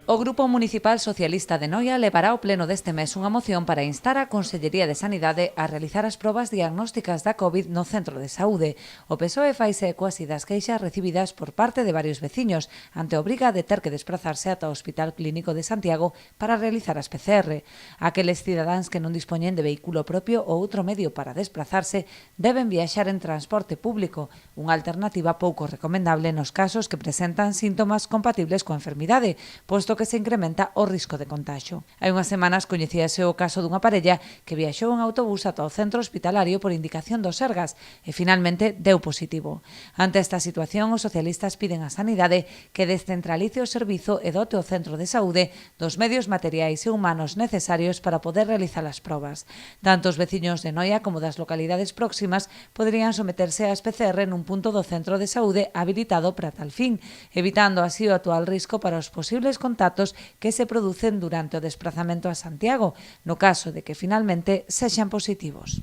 O Grupo Municipal Socialista de Noia levará ao pleno deste mes unha moción para instar a Consellería de Sanidade a realizar as probas diagnósticas da COVID no centro de saúde. O PSOE faise eco así das queixas recibidas por parte de varios veciños ante a obriga de ter que desplazarse ata o Hospital Clínico de Santiago para realizar as PCR. Aqueles cidadáns que non dispoñen de vehículo propio ou outro medio para desplazarse deben viaxar en transporte público, unha alternativa pouco recomendable nos casos que presentan síntomas compatibles coa enfermidade, posto que se incrementa o risco de contagio. Hai unhas semanas coñecíase o caso dunha parella que viaxou en autobús ata o centro hospitalario por indicación do Sergas e finalmente deu positivo. Ante esta situación, os socialistas piden á Sanidade que descentralice o servizo e dote o centro de saúde dos medios materiais e humanos necesarios para poder realizar as probas. Tanto os veciños de Noia como das localidades próximas poderían someterse ás PCR nun punto do centro de saúde habilitado para tal fin, evitando así o actual risco para os posibles contactos que se producen durante o desplazamento a Santiago, no caso de que finalmente sexan positivos.